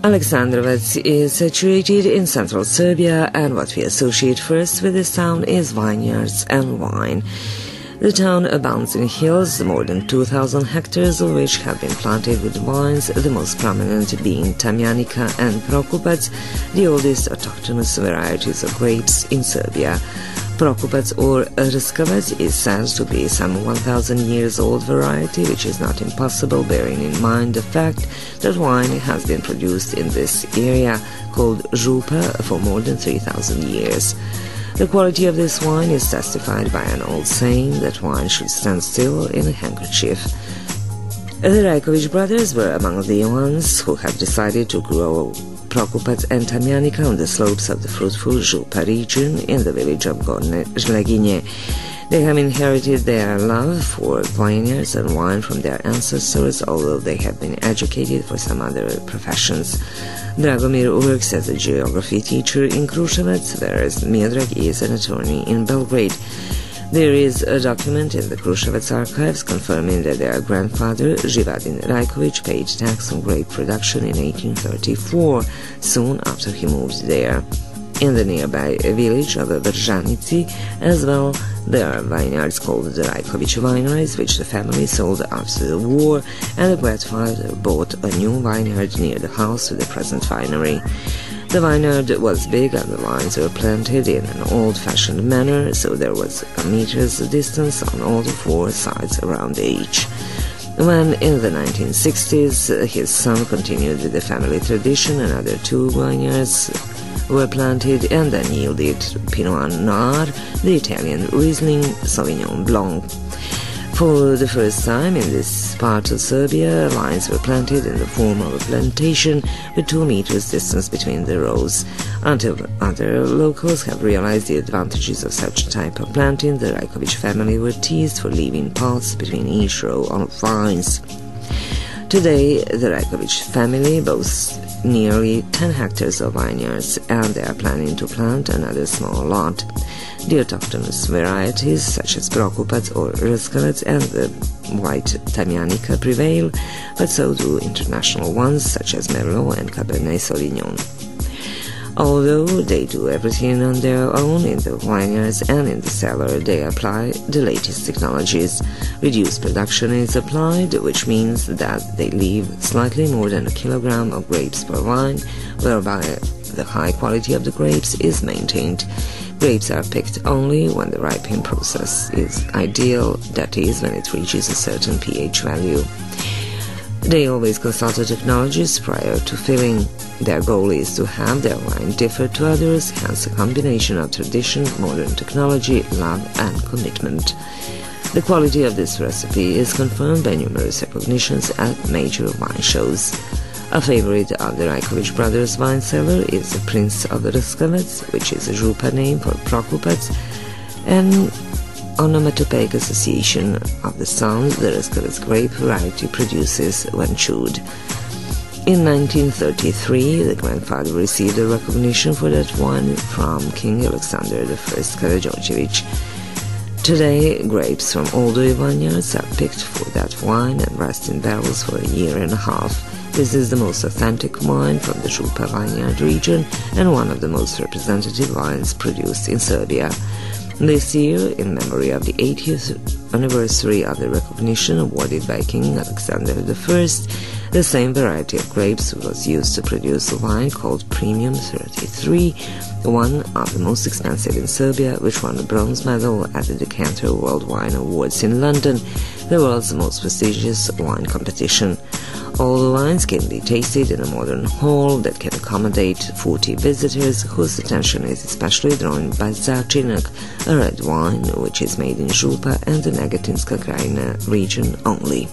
Aleksandrovac is situated in central Serbia, and what we associate first with this town is vineyards and wine. The town abounds in hills, more than 2,000 hectares of which have been planted with vines, the most prominent being Tamjanica and Prokupac, the oldest autochthonous varieties of grapes in Serbia. Prokupac or Rskavac is said to be some 1,000 years old variety, which is not impossible bearing in mind the fact that wine has been produced in this area, called Župa, for more than 3,000 years. The quality of this wine is testified by an old saying that wine should stand still in a handkerchief. The Rajković brothers were among the ones who have decided to grow Prokupac and Tamjanica on the slopes of the fruitful Župa region in the village of Gornje Žleginje. They have inherited their love for vineyards and wine from their ancestors, although they have been educated for some other professions. Dragomir works as a geography teacher in Kruševac, whereas Miodrag is an attorney in Belgrade. There is a document in the Kruševac archives confirming that their grandfather, Živadin Rajković, paid tax on grape production in 1834, soon after he moved there. In the nearby village of Vržanici, as well, there are vineyards called the Rajković Wineries, which the family sold after the war, and the grandfather bought a new vineyard near the house with the present winery. The vineyard was big and the vines were planted in an old-fashioned manner, so there was a meter's distance on all the four sides around each. When in the 1960s his son continued with the family tradition, another two vineyards were planted and then yielded Pinot Noir, the Italian Riesling Sauvignon Blanc. For the first time in this part of Serbia, vines were planted in the form of a plantation with 2 meters distance between the rows. Until other locals have realized the advantages of such type of planting, the Rajković family were teased for leaving paths between each row of vines. Today, the Rajković family boasts nearly 10 hectares of vineyards, and they are planning to plant another small lot. The autochthonous varieties such as Prokupac or Rskavac and the white Tamjanica prevail, but so do international ones such as Merlot and Cabernet Sauvignon. Although they do everything on their own in the vineyards and in the cellar, they apply the latest technologies. Reduced production is applied, which means that they leave slightly more than a kilogram of grapes per vine, whereby the high quality of the grapes is maintained. Grapes are picked only when the ripening process is ideal, that is, when it reaches a certain pH value. They always consult the technologists prior to filling. Their goal is to have their wine differ to others, hence a combination of tradition, modern technology, love and commitment. The quality of this recipe is confirmed by numerous recognitions at major wine shows. A favorite of the Rajković brothers' wine cellar is the Prince of Rskavac, which is a Župa name for Prokupac, an onomatopoeic association of the sound the Rskavac grape variety produces when chewed. In 1933, the grandfather received a recognition for that wine from King Alexander I Karađorđević. Today, grapes from older vineyards are picked for that wine and rest in barrels for a year and a half. This is the most authentic wine from the Župa vineyard region and one of the most representative wines produced in Serbia. This year, in memory of the 80th anniversary of the recognition awarded by King Alexander I, the same variety of grapes was used to produce a wine called Premium 33, one of the most expensive in Serbia, which won a bronze medal at the Decanter World Wine Awards in London, the world's most prestigious wine competition. All the wines can be tasted in a modern hall that can accommodate 40 visitors, whose attention is especially drawn by Začinak, a red wine which is made in Župa and the Negotinska Krajina region only.